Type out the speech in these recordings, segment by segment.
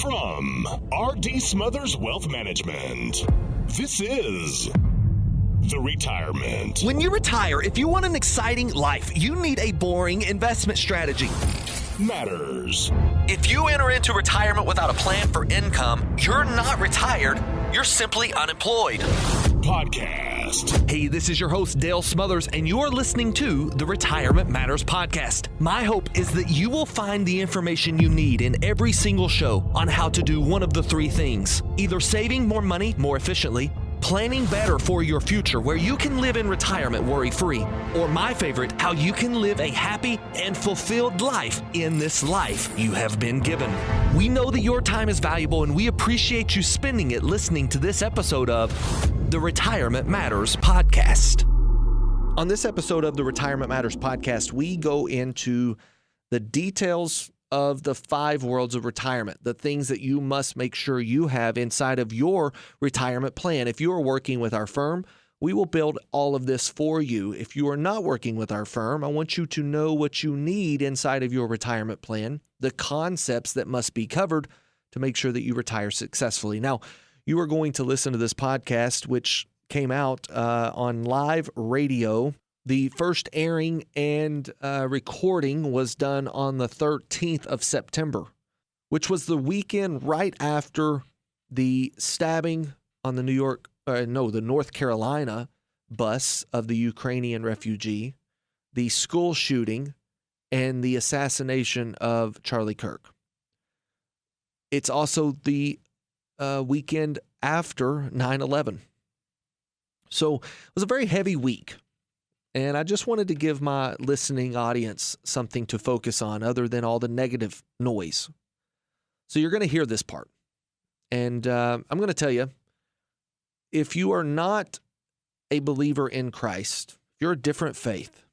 From R.D. Smothers Wealth Management, this is The Retirement. When you retire, if you want an exciting life, you need a boring investment strategy. Matters. If you enter into retirement without a plan for income, you're not retired, you're simply unemployed. Podcast. Hey, this is your host, Dale Smothers, and you're listening to the Retirement Matters Podcast. My hope is that you will find the information you need in every single show on how to do one of the three things: either saving more money more efficiently, planning better for your future where you can live in retirement worry-free, or my favorite, how you can live a happy and fulfilled life in this life you have been given. We know that your time is valuable and we appreciate you spending it listening to this episode of the Retirement Matters Podcast. On this episode of the Retirement Matters Podcast, we go into the details of the 5 worlds of retirement, the things that you must make sure you have inside of your retirement plan. If you are working with our firm, we will build all of this for you. If you are not working with our firm, I want you to know what you need inside of your retirement plan, the concepts that must be covered to make sure that you retire successfully. Now, you are going to listen to this podcast, which came out on live radio. The first airing and recording was done on the 13th of September, which was the weekend right after the stabbing on the North Carolina bus of the Ukrainian refugee, the school shooting, and the assassination of Charlie Kirk. It's also the weekend after 9/11. So it was a very heavy week. And I just wanted to give my listening audience something to focus on other than all the negative noise. So you're going to hear this part. And I'm going to tell you, if you are not a believer in Christ, if you're a different faith,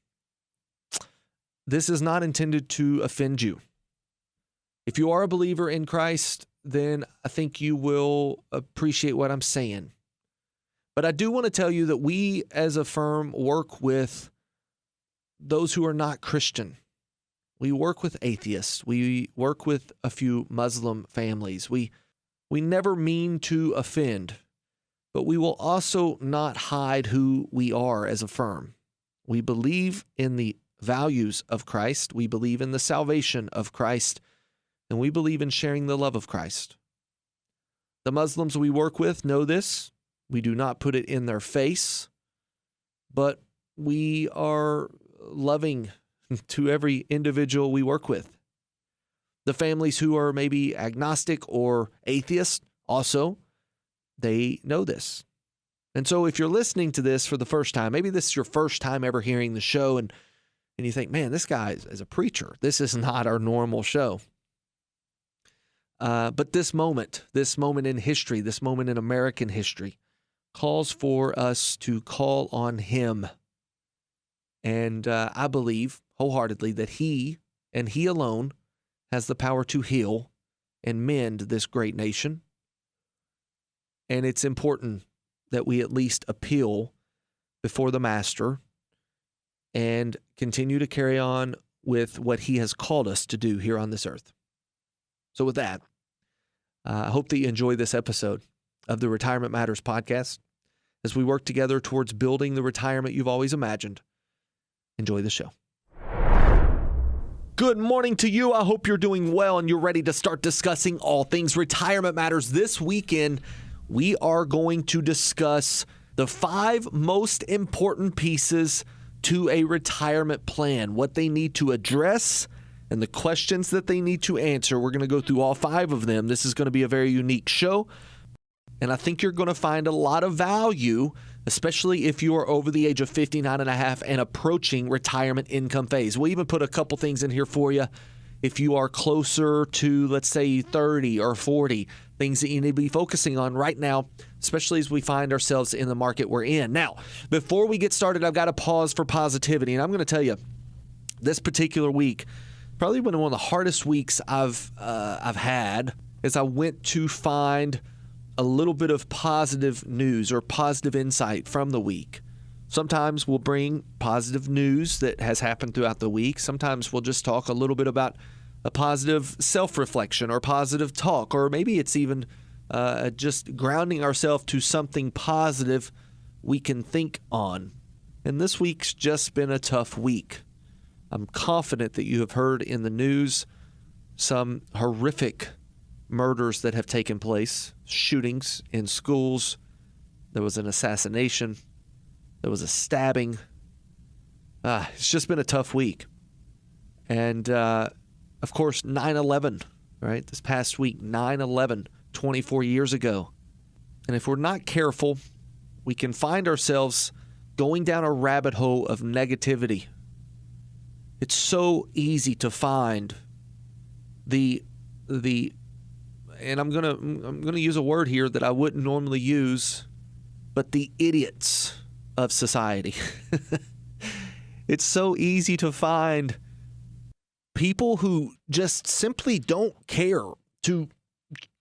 this is not intended to offend you. If you are a believer in Christ, then I think you will appreciate what I'm saying. But I do want to tell you that we as a firm work with those who are not Christian. We work with atheists. We work with a few Muslim families. We never mean to offend, but we will also not hide who we are as a firm. We believe in the values of Christ. We believe in the salvation of Christ, and we believe in sharing the love of Christ. The Muslims we work with know this. We do not put it in their face, but we are loving to every individual we work with. The families who are maybe agnostic or atheist also, they know this. And so if you're listening to this for the first time, maybe this is your first time ever hearing the show, and you think, man, this guy is a preacher. This is not our normal show. But this moment in history, this moment in American history, calls for us to call on him. And I believe wholeheartedly that he and he alone has the power to heal and mend this great nation. And it's important that we at least appeal before the Master and continue to carry on with what he has called us to do here on this earth. So with that, I hope that you enjoy this episode of the Retirement Matters Podcast as we work together towards building the retirement you've always imagined. Enjoy the show. Good morning to you. I hope you're doing well and you're ready to start discussing all things retirement matters. This weekend, we are going to discuss the 5 most important pieces to a retirement plan, what they need to address, and the questions that they need to answer. We're going to go through all 5 of them. This is going to be a very unique show, and I think you're going to find a lot of value, especially if you are over the age of 59 and a half and approaching retirement income phase. We'll even put a couple things in here for you if you are closer to, let's say, 30 or 40, things that you need to be focusing on right now, especially as we find ourselves in the market we're in. Now, before we get started, I've got to pause for positivity, and I'm going to tell you, this particular week, probably been one of the hardest weeks I've had, as I went to find a little bit of positive news or positive insight from the week. Sometimes we'll bring positive news that has happened throughout the week. Sometimes we'll just talk a little bit about a positive self-reflection or positive talk, or maybe it's even just grounding ourselves to something positive we can think on. And this week's just been a tough week. I'm confident that you have heard in the news some horrific murders that have taken place, shootings in schools. There was an assassination. There was a stabbing. It's just been a tough week. And, of course, 9/11, right? This past week, 9/11, 24 years ago. And if we're not careful, we can find ourselves going down a rabbit hole of negativity. It's so easy to find the and I'm gonna use a word here that I wouldn't normally use, but the idiots of society. It's so easy to find people who just simply don't care to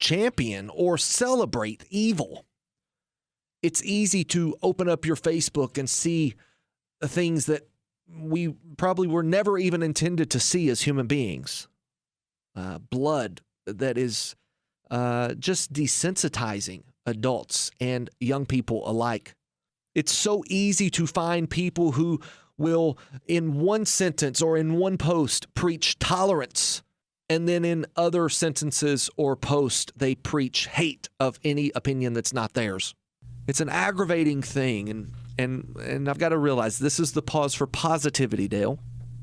champion or celebrate evil. It's easy to open up your Facebook and see things that we probably were never even intended to see as human beings. Blood that is just desensitizing adults and young people alike. It's so easy to find people who will, in one sentence or in one post, preach tolerance, and then in other sentences or posts, they preach hate of any opinion that's not theirs. It's an aggravating thing, and I've got to realize this is the pause for positivity, Dale.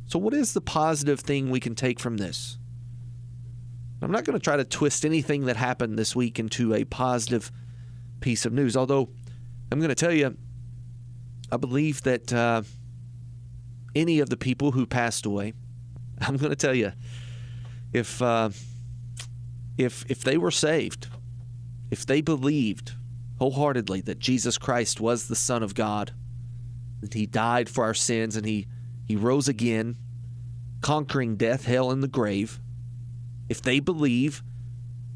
So what is the positive thing we can take from this? I'm not going to try to twist anything that happened this week into a positive piece of news, although I'm going to tell you, I believe that any of the people who passed away, I'm going to tell you, if they were saved, if they believed wholeheartedly that Jesus Christ was the Son of God, that he died for our sins and he rose again, conquering death, hell, and the grave, if they believe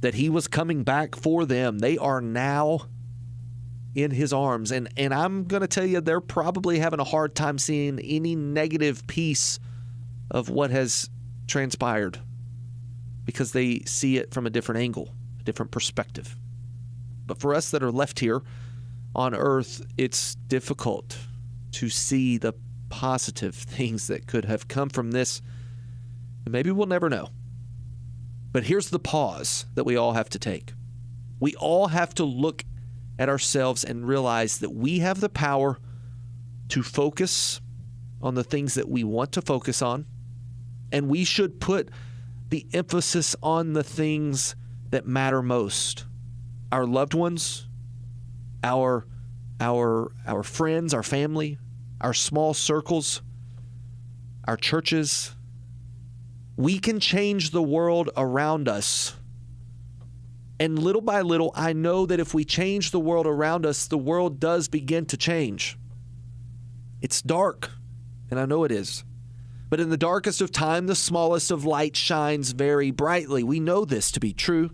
that he was coming back for them, they are now in his arms. And I'm going to tell you, they're probably having a hard time seeing any negative piece of what has transpired because they see it from a different angle, a different perspective. But for us that are left here on earth, it's difficult to see the positive things that could have come from this. And maybe we'll never know. But here's the pause that we all have to take. We all have to look at ourselves and realize that we have the power to focus on the things that we want to focus on. And we should put the emphasis on the things that matter most. Our loved ones, our friends, our family, our small circles, our churches. We can change the world around us. And little by little, I know that if we change the world around us, the world does begin to change. It's dark, and I know it is. But in the darkest of time, the smallest of light shines very brightly. We know this to be true.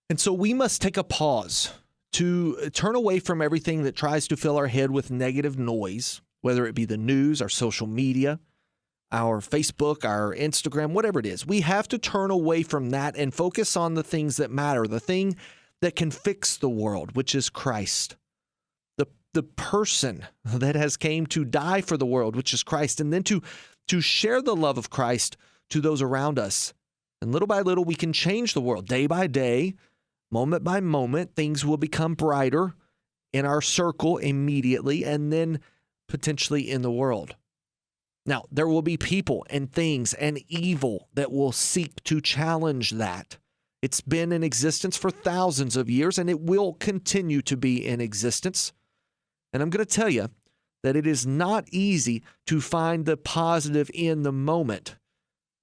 And so we must take a pause to turn away from everything that tries to fill our head with negative noise, whether it be the news, our social media, our Facebook, our Instagram, whatever it is. We have to turn away from that and focus on the things that matter, the thing that can fix the world, which is Christ. The person that has came to die for the world, which is Christ, and then to share the love of Christ to those around us. And little by little, we can change the world. Day by day, moment by moment, things will become brighter in our circle immediately and then potentially in the world. Now, there will be people and things and evil that will seek to challenge that. It's been in existence for thousands of years, and it will continue to be in existence. And I'm going to tell you that it is not easy to find the positive in the moment,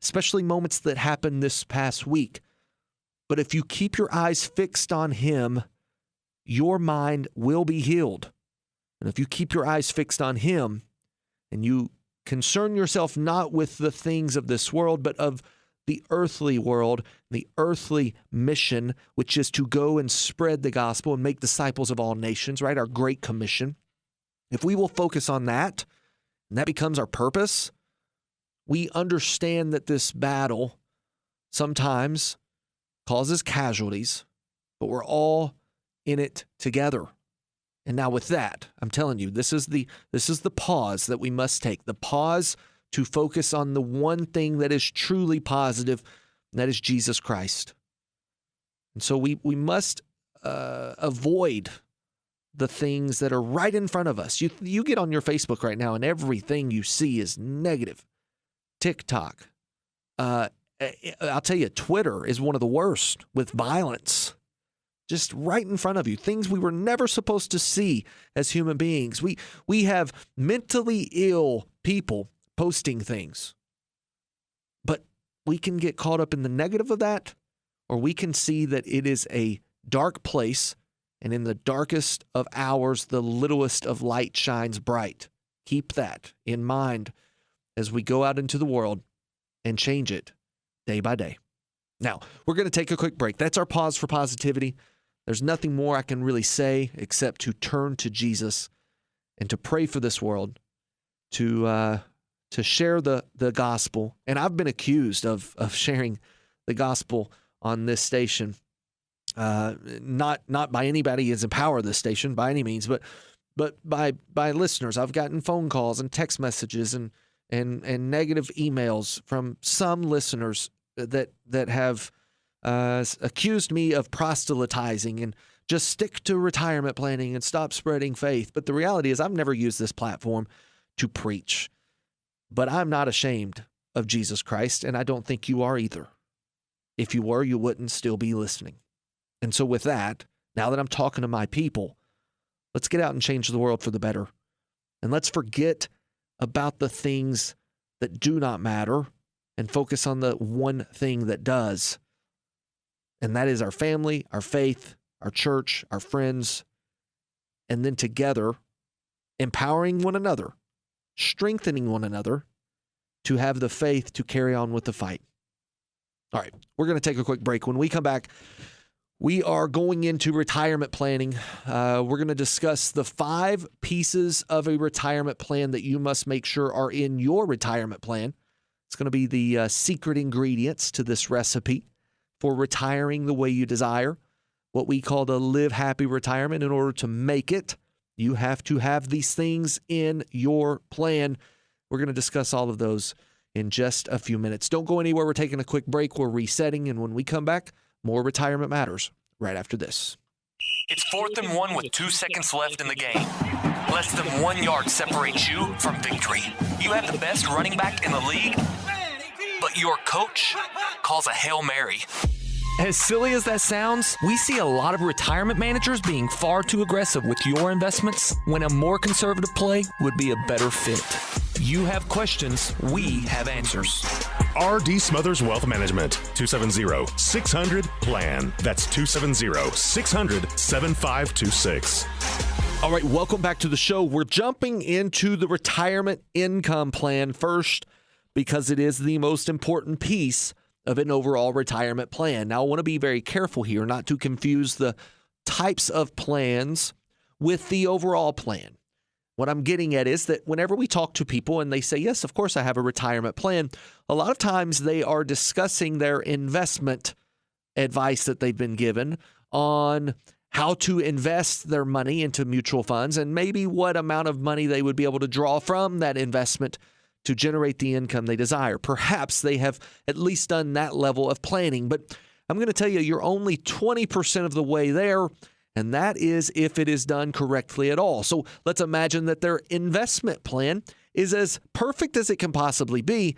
especially moments that happened this past week. But if you keep your eyes fixed on him, your mind will be healed. And if you keep your eyes fixed on him and you concern yourself not with the things of this world, but of the earthly world, the earthly mission, which is to go and spread the gospel and make disciples of all nations, right? Our great commission. If we will focus on that, and that becomes our purpose, we understand that this battle sometimes causes casualties, but we're all in it together. And now with that, I'm telling you, this is the pause that we must take, the pause to focus on the one thing that is truly positive, and that is Jesus Christ. And so we must avoid the things that are right in front of us. You get on your Facebook right now and everything you see is negative. TikTok. I'll tell you, Twitter is one of the worst with violence. Just right in front of you. Things we were never supposed to see as human beings. We have mentally ill people posting things. But we can get caught up in the negative of that, or we can see that it is a dark place, and in the darkest of hours, the littlest of light shines bright. Keep that in mind as we go out into the world and change it day by day. Now, we're going to take a quick break. That's our pause for positivity. There's nothing more I can really say except to turn to Jesus and to pray for this world, to share the gospel. And I've been accused of sharing the gospel on this station. Not by anybody who's in power of this station by any means, but by listeners. I've gotten phone calls and text messages and negative emails from some listeners that have accused me of proselytizing and just stick to retirement planning and stop spreading faith. But the reality is I've never used this platform to preach. But I'm not ashamed of Jesus Christ, and I don't think you are either. If you were, you wouldn't still be listening. And so with that, now that I'm talking to my people, let's get out and change the world for the better. And let's forget about the things that do not matter and focus on the one thing that does. And that is our family, our faith, our church, our friends, and then together, empowering one another, strengthening one another to have the faith to carry on with the fight. All right, we're going to take a quick break. When we come back, we are going into retirement planning. We're going to discuss the 5 pieces of a retirement plan that you must make sure are in your retirement plan. It's going to be the secret ingredients to this recipe for retiring the way you desire, what we call the live happy retirement. In order to make it, you have to have these things in your plan. We're going to discuss all of those in just a few minutes. Don't go anywhere. We're taking a quick break. We're resetting. And when we come back, more Retirement Matters right after this. It's 4th and 1 with 2 seconds left in the game. Less than 1 yard separates you from victory. You have the best running back in the league, but your coach calls a Hail Mary. As silly as that sounds, we see a lot of retirement managers being far too aggressive with your investments when a more conservative play would be a better fit. You have questions, we have answers. R.D. Smothers Wealth Management, 270-600-PLAN. That's 270-600-7526. All right, welcome back to the show. We're jumping into the retirement income plan first because it is the most important piece of an overall retirement plan. Now, I want to be very careful here not to confuse the types of plans with the overall plan. What I'm getting at is that whenever we talk to people and they say, yes, of course I have a retirement plan, a lot of times they are discussing their investment advice that they've been given on how to invest their money into mutual funds and maybe what amount of money they would be able to draw from that investment to generate the income they desire. Perhaps they have at least done that level of planning, but I'm going to tell you, you're only 20% of the way there, and that is if it is done correctly at all. So let's imagine that their investment plan is as perfect as it can possibly be.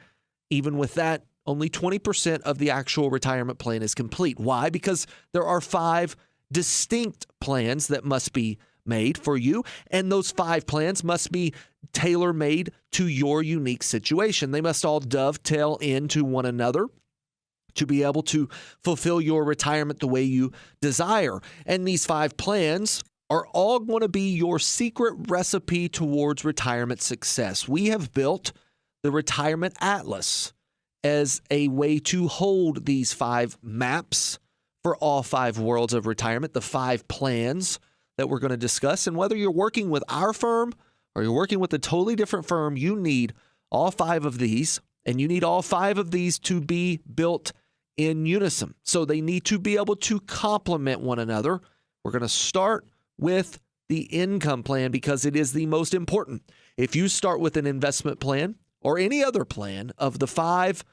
Even with that, only 20% of the actual retirement plan is complete. Why? Because there are 5 distinct plans that must be made for you, and those 5 plans must be tailor-made to your unique situation. They must all dovetail into one another to be able to fulfill your retirement the way you desire. And these 5 plans are all going to be your secret recipe towards retirement success. We have built the Retirement Atlas as a way to hold these 5 maps for all 5 worlds of retirement, the 5 plans that we're going to discuss. And whether you're working with our firm or you're working with a totally different firm, you need all 5 of these, and you need all 5 of these to be built in unison. So they need to be able to complement one another. We're going to start with the income plan because it is the most important. If you start with an investment plan or any other plan of the 5,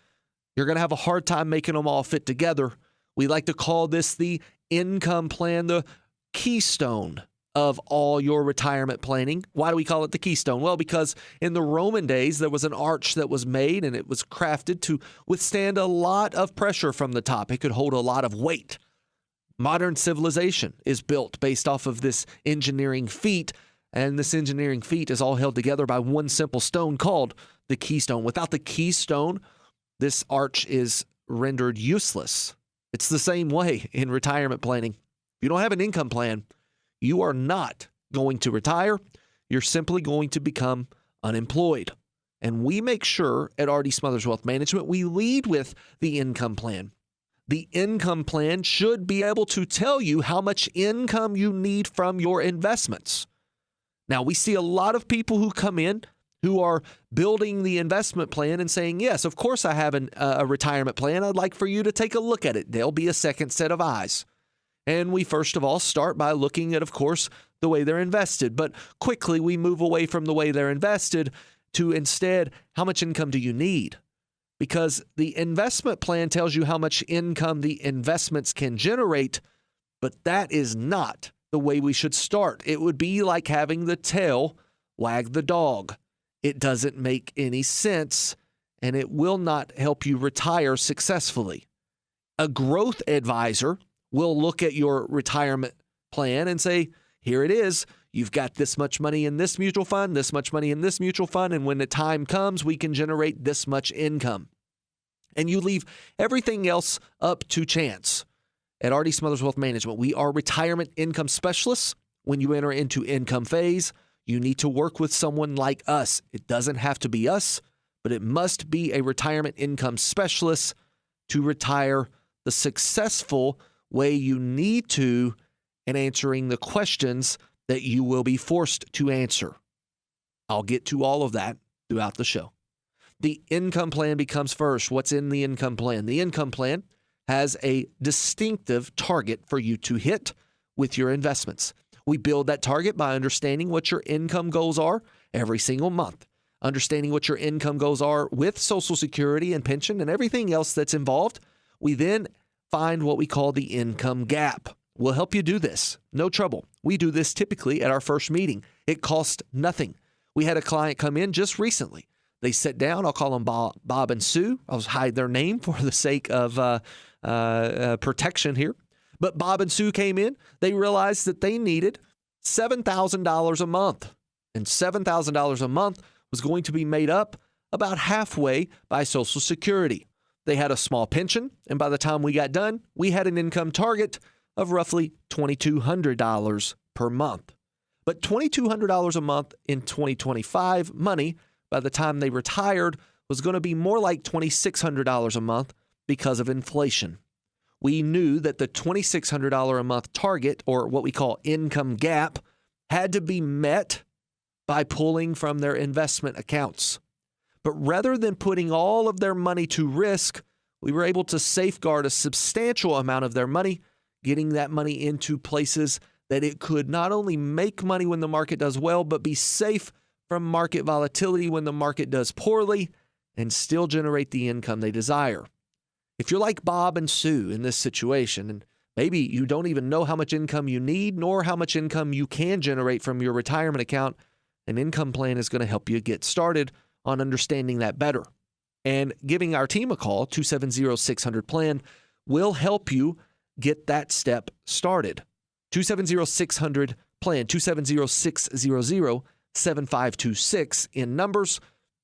you're going to have a hard time making them all fit together. We like to call this the income plan, the keystone of all your retirement planning. Why do we call it the keystone? Well, because in the Roman days, there was an arch that was made and it was crafted to withstand a lot of pressure from the top. It could hold a lot of weight. Modern civilization is built based off of this engineering feat, and this engineering feat is all held together by one simple stone called the keystone. Without the keystone, this arch is rendered useless. It's the same way in retirement planning. If you don't have an income plan, you are not going to retire. You're simply going to become unemployed. And we make sure at R.D. Smothers Wealth Management, we lead with the income plan. The income plan should be able to tell you how much income you need from your investments. Now, we see a lot of people who come in who are building the investment plan and saying, yes, of course I have a retirement plan. I'd like for you to take a look at it. There'll be a second set of eyes. And we first of all start by looking at, of course, the way they're invested. But quickly we move away from the way they're invested to instead, how much income do you need? Because the investment plan tells you how much income the investments can generate, but that is not the way we should start. It would be like having the tail wag the dog. It doesn't make any sense, and it will not help you retire successfully. A growth advisor will look at your retirement plan and say, here it is. You've got this much money in this mutual fund, this much money in this mutual fund, and when the time comes, we can generate this much income. And you leave everything else up to chance. At R.D. Smothers Wealth Management, we are retirement income specialists. When you enter into income phase, you need to work with someone like us. It doesn't have to be us, but it must be a retirement income specialist to retire the successful way you need to in answering the questions that you will be forced to answer. I'll get to all of that throughout the show. The income plan becomes first. What's in the income plan? The income plan has a distinctive target for you to hit with your investments. We build that target by understanding what your income goals are every single month, understanding what your income goals are with Social Security and pension and everything else that's involved. We then find what we call the income gap. We'll help you do this. No trouble. We do this typically at our first meeting. It costs nothing. We had a client come in just recently. They sat down. I'll call them Bob and Sue. I'll hide their name for the sake of protection here. But Bob and Sue came in. They realized that they needed $7,000 a month. And $7,000 a month was going to be made up about halfway by Social Security. They had a small pension. And by the time we got done, we had an income target of roughly $2,200 per month. But $2,200 a month in 2025 money, by the time they retired, was going to be more like $2,600 a month because of inflation. We knew that the $2,600 a month target, or what we call income gap, had to be met by pulling from their investment accounts. But rather than putting all of their money to risk, we were able to safeguard a substantial amount of their money, getting that money into places that it could not only make money when the market does well, but be safe from market volatility when the market does poorly and still generate the income they desire. If you're like Bob and Sue in this situation, and maybe you don't even know how much income you need nor how much income you can generate from your retirement account, an income plan is going to help you get started on understanding that better. And giving our team a call, 270-600-PLAN, will help you get that step started. 270-600-PLAN, 270-600-7526 in numbers,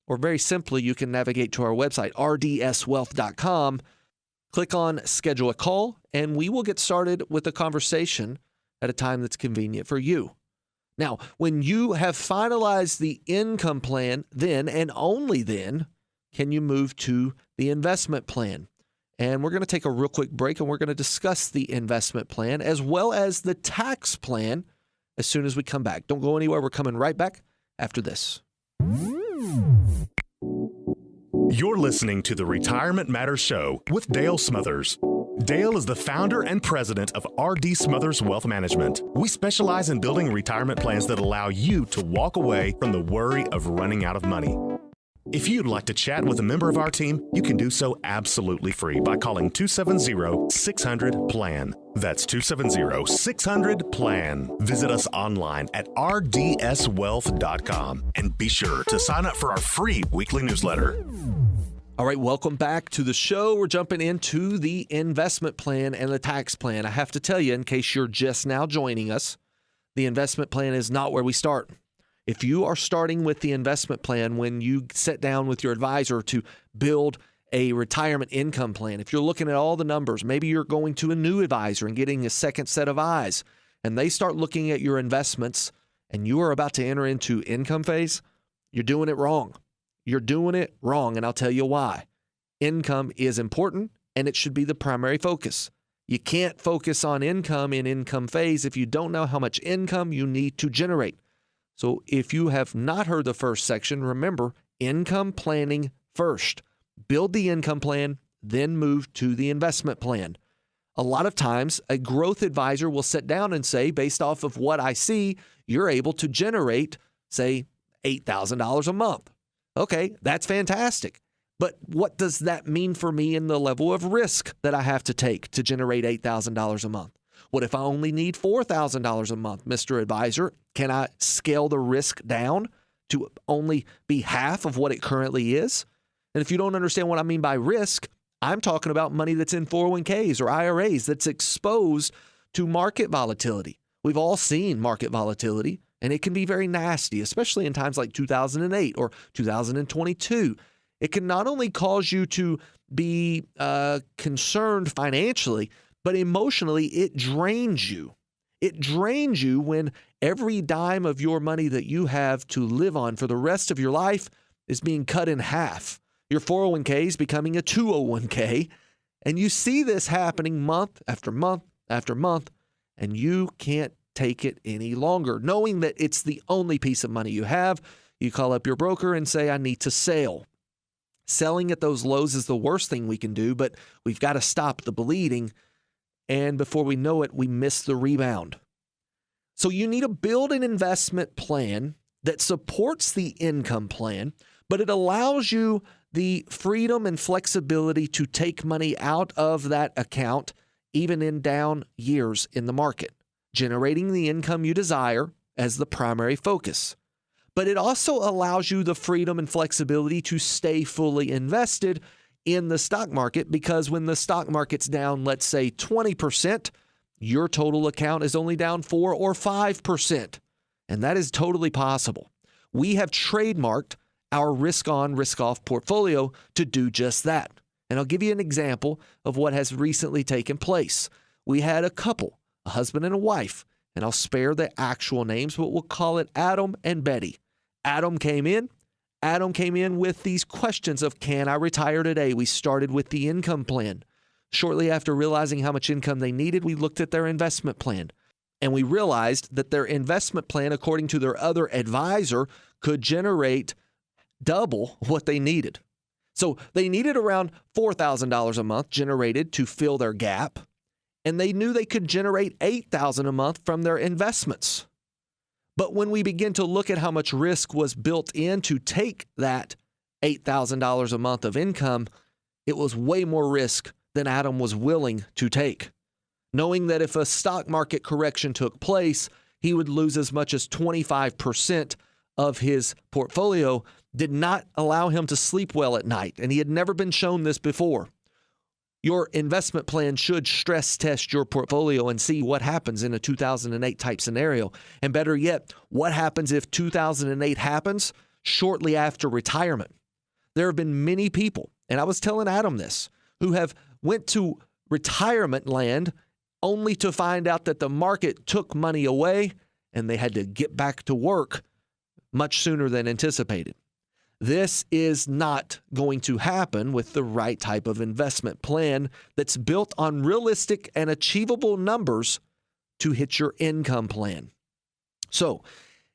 or very simply, you can navigate to our website, rdswealth.com, click on Schedule a Call, and we will get started with a conversation at a time that's convenient for you. Now, when you have finalized the income plan, then and only then can you move to the investment plan. And we're going to take a real quick break, and we're going to discuss the investment plan as well as the tax plan as soon as we come back. Don't go anywhere. We're coming right back after this. You're listening to the Retirement Matters Show with Dale Smothers. Dale is the founder and president of R.D. Smothers Wealth Management. We specialize in building retirement plans that allow you to walk away from the worry of running out of money. If you'd like to chat with a member of our team, you can do so absolutely free by calling 270-600-PLAN. That's 270-600-PLAN. Visit us online at rdswealth.com and be sure to sign up for our free weekly newsletter. All right, welcome back to the show. We're jumping into the investment plan and the tax plan. I have to tell you, in case you're just now joining us, the investment plan is not where we start. If you are starting with the investment plan when you sit down with your advisor to build a retirement income plan, if you're looking at all the numbers, maybe you're going to a new advisor and getting a second set of eyes, and they start looking at your investments and you are about to enter into income phase, you're doing it wrong. You're doing it wrong, and I'll tell you why. Income is important, and it should be the primary focus. You can't focus on income in income phase if you don't know how much income you need to generate. So if you have not heard the first section, remember, income planning first. Build the income plan, then move to the investment plan. A lot of times, a growth advisor will sit down and say, based off of what I see, you're able to generate, say, $8,000 a month. Okay, that's fantastic. But what does that mean for me in the level of risk that I have to take to generate $8,000 a month? What if I only need $4,000 a month, Mr. Advisor? Can I scale the risk down to only be half of what it currently is? And if you don't understand what I mean by risk, I'm talking about money that's in 401ks or IRAs that's exposed to market volatility. We've all seen market volatility, and it can be very nasty, especially in times like 2008 or 2022. It can not only cause you to be concerned financially, but emotionally, it drains you. It drains you when every dime of your money that you have to live on for the rest of your life is being cut in half. Your 401k is becoming a 201k, and you see this happening month after month after month, and you can't take it any longer. Knowing that it's the only piece of money you have, you call up your broker and say, I need to sell. Selling at those lows is the worst thing we can do, but we've got to stop the bleeding. And before we know it, we miss the rebound. So you need to build an investment plan that supports the income plan, but it allows you the freedom and flexibility to take money out of that account, even in down years in the market, generating the income you desire as the primary focus. But it also allows you the freedom and flexibility to stay fully invested in the stock market, because when the stock market's down, let's say 20%, your total account is only down 4 or 5%. And that is totally possible. We have trademarked our risk-on, risk-off portfolio to do just that. And I'll give you an example of what has recently taken place. We had a couple, a husband and a wife, and I'll spare the actual names, but we'll call it Adam and Betty. Adam came in with these questions of, can I retire today? We started with the income plan. Shortly after realizing how much income they needed, we looked at their investment plan. And we realized that their investment plan, according to their other advisor, could generate double what they needed. So they needed around $4,000 a month generated to fill their gap. And they knew they could generate $8,000 a month from their investments. But when we begin to look at how much risk was built in to take that $8,000 a month of income, it was way more risk than Adam was willing to take. Knowing that if a stock market correction took place, he would lose as much as 25% of his portfolio, did not allow him to sleep well at night. And he had never been shown this before. Your investment plan should stress test your portfolio and see what happens in a 2008 type scenario. And better yet, what happens if 2008 happens shortly after retirement? There have been many people, and I was telling Adam this, who have went to retirement land only to find out that the market took money away and they had to get back to work much sooner than anticipated. This is not going to happen with the right type of investment plan that's built on realistic and achievable numbers to hit your income plan. So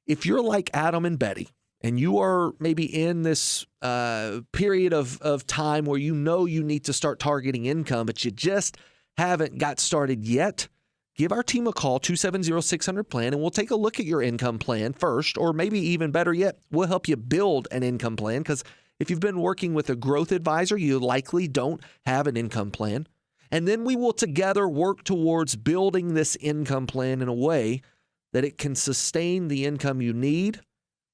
if you're like Adam and Betty, and you are maybe in this period of time where you know you need to start targeting income, but you just haven't got started yet, give our team a call, 270-600-PLAN, and we'll take a look at your income plan first, or maybe even better yet, we'll help you build an income plan, because if you've been working with a growth advisor, you likely don't have an income plan. And then we will together work towards building this income plan in a way that it can sustain the income you need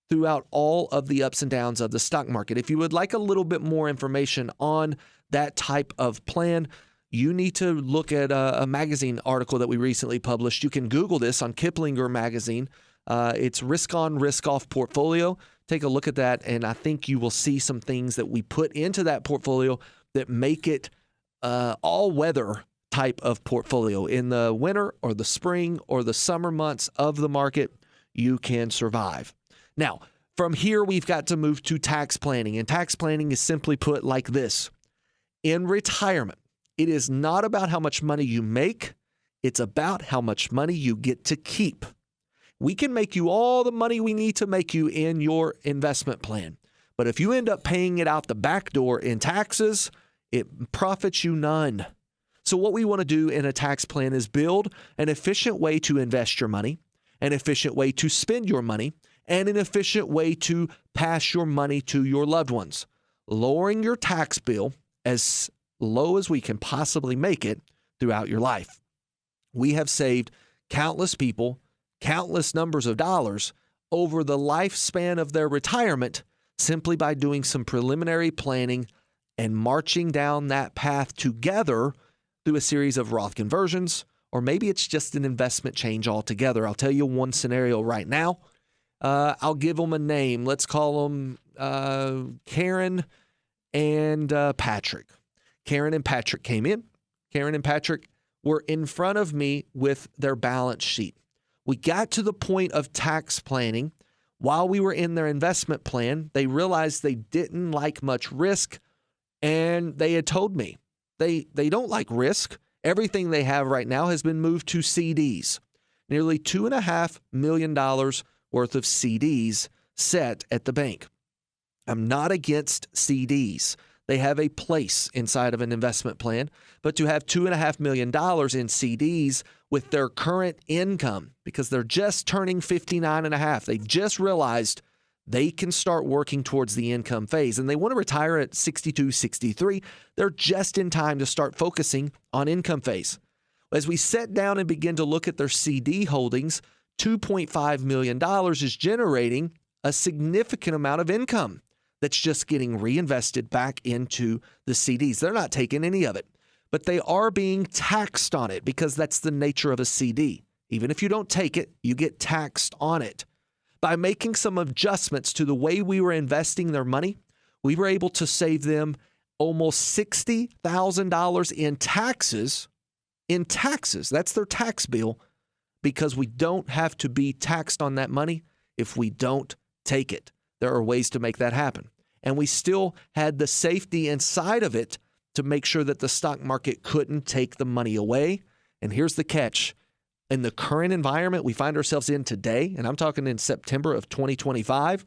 throughout all of the ups and downs of the stock market. If you would like a little bit more information on that type of plan, you need to look at a magazine article that we recently published. You can Google this on Kiplinger Magazine. It's Risk On, Risk Off Portfolio. Take a look at that, and I think you will see some things that we put into that portfolio that make it all-weather type of portfolio. In the winter or the spring or the summer months of the market, you can survive. Now, from here, we've got to move to tax planning, and tax planning is simply put like this. In retirement, it is not about how much money you make. It's about how much money you get to keep. We can make you all the money we need to make you in your investment plan. But if you end up paying it out the back door in taxes, it profits you none. So what we want to do in a tax plan is build an efficient way to invest your money, an efficient way to spend your money, and an efficient way to pass your money to your loved ones, lowering your tax bill as low as we can possibly make it throughout your life. We have saved countless people countless numbers of dollars over the lifespan of their retirement simply by doing some preliminary planning and marching down that path together through a series of Roth conversions, or maybe it's just an investment change altogether. I'll tell you one scenario right now. I'll give them a name. Let's call them Karen and Patrick. Karen and Patrick came in. Karen and Patrick were in front of me with their balance sheet. We got to the point of tax planning. While we were in their investment plan, they realized they didn't like much risk, and they had told me they don't like risk. Everything they have right now has been moved to CDs. Nearly $2.5 million worth of CDs set at the bank. I'm not against CDs. They have a place inside of an investment plan, but to have $2.5 million in CDs with their current income, because they're just turning 59 and a half, they've just realized they can start working towards the income phase, and they want to retire at 62, 63. They're just in time to start focusing on income phase. As we sit down and begin to look at their CD holdings, $2.5 million is generating a significant amount of income that's just getting reinvested back into the CDs. They're not taking any of it, but they are being taxed on it because that's the nature of a CD. Even if you don't take it, you get taxed on it. By making some adjustments to the way we were investing their money, we were able to save them almost $60,000 in taxes. In taxes, that's their tax bill, because we don't have to be taxed on that money if we don't take it. There are ways to make that happen. And we still had the safety inside of it to make sure that the stock market couldn't take the money away. And here's the catch. In the current environment we find ourselves in today, and I'm talking in September of 2025,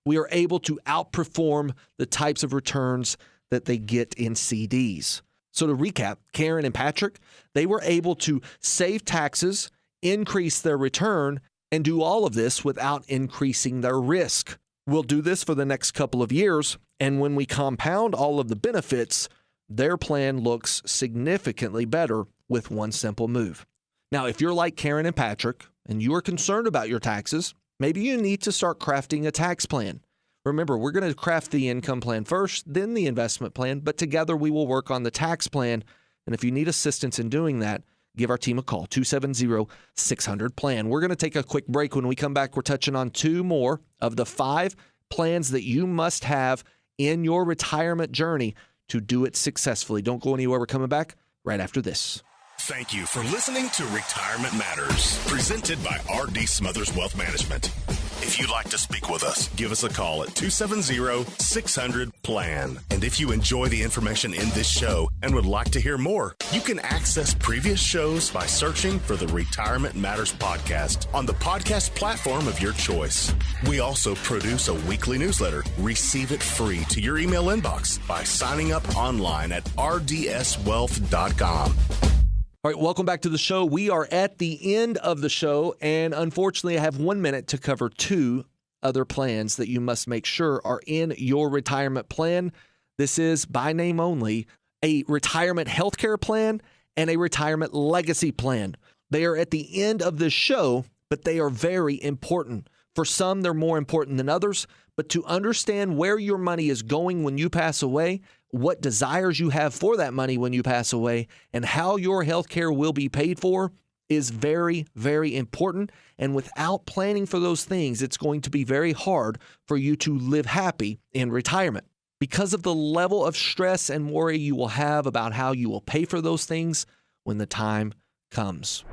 we are able to outperform the types of returns that they get in CDs. So to recap, Karen and Patrick, they were able to save taxes, increase their return, and do all of this without increasing their risk. We'll do this for the next couple of years, and when we compound all of the benefits, their plan looks significantly better with one simple move. Now, if you're like Karen and Patrick, and you are concerned about your taxes, maybe you need to start crafting a tax plan. Remember, we're going to craft the income plan first, then the investment plan, but together we will work on the tax plan. And if you need assistance in doing that, give our team a call, 270-600-PLAN. We're going to take a quick break. When we come back, we're touching on 2 more of the 5 plans that you must have in your retirement journey to do it successfully. Don't go anywhere. We're coming back right after this. Thank you for listening to Retirement Matters, presented by R.D. Smothers Wealth Management. If you'd like to speak with us, give us a call at 270-600-PLAN. And if you enjoy the information in this show and would like to hear more, you can access previous shows by searching for the Retirement Matters Podcast on the podcast platform of your choice. We also produce a weekly newsletter. Receive it free to your email inbox by signing up online at rdswealth.com. All right, welcome back to the show. We are at the end of the show, and unfortunately, I have 1 minute to cover two other plans that you must make sure are in your retirement plan. This is, by name only, a retirement healthcare plan and a retirement legacy plan. They are at the end of the show, but they are very important. For some, they're more important than others, but to understand where your money is going when you pass away, what desires you have for that money when you pass away, and how your health care will be paid for is very, very important. And without planning for those things, it's going to be very hard for you to live happy in retirement. Because of the level of stress and worry you will have about how you will pay for those things when the time comes.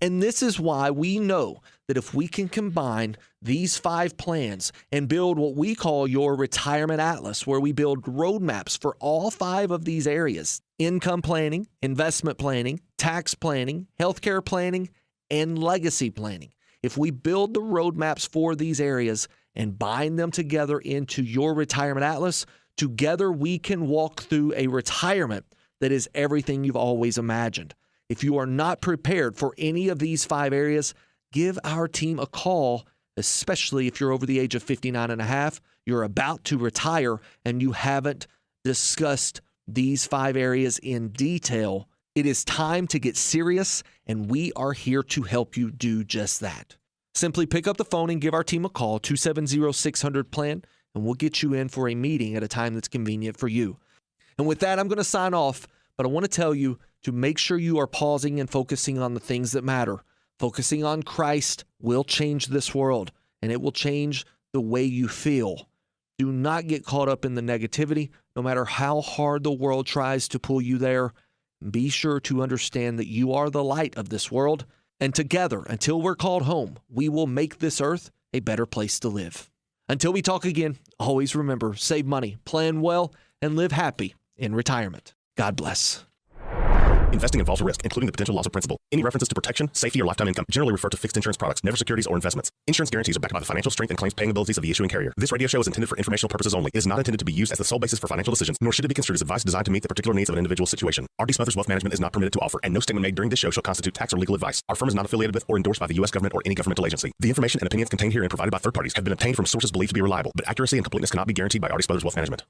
And this is why we know that if we can combine these 5 plans and build what we call your retirement atlas, where we build roadmaps for all 5 of these areas: income planning, investment planning, tax planning, healthcare planning, and legacy planning. If we build the roadmaps for these areas and bind them together into your retirement atlas, together we can walk through a retirement that is everything you've always imagined. If you are not prepared for any of these 5 areas, give our team a call, especially if you're over the age of 59 and a half, you're about to retire, and you haven't discussed these 5 areas in detail. It is time to get serious, and we are here to help you do just that. Simply pick up the phone and give our team a call, 270-600-PLAN, and we'll get you in for a meeting at a time that's convenient for you. And with that, I'm going to sign off, but I want to tell you to make sure you are pausing and focusing on the things that matter. Focusing on Christ will change this world, and it will change the way you feel. Do not get caught up in the negativity, no matter how hard the world tries to pull you there. Be sure to understand that you are the light of this world, and together, until we're called home, we will make this earth a better place to live. Until we talk again, always remember, save money, plan well, and live happy in retirement. God bless. Investing involves a risk, including the potential loss of principal. Any references to protection, safety, or lifetime income generally refer to fixed insurance products, never securities or investments. Insurance guarantees are backed by the financial strength and claims paying abilities of the issuing carrier. This radio show is intended for informational purposes only. It is not intended to be used as the sole basis for financial decisions, nor should it be construed as advice designed to meet the particular needs of an individual situation. R.D. Smothers Wealth Management is not permitted to offer, and no statement made during this show shall constitute tax or legal advice. Our firm is not affiliated with or endorsed by the U.S. government or any governmental agency. The information and opinions contained herein provided by third parties have been obtained from sources believed to be reliable, but accuracy and completeness cannot be guaranteed by R.D. Smothers Wealth Management.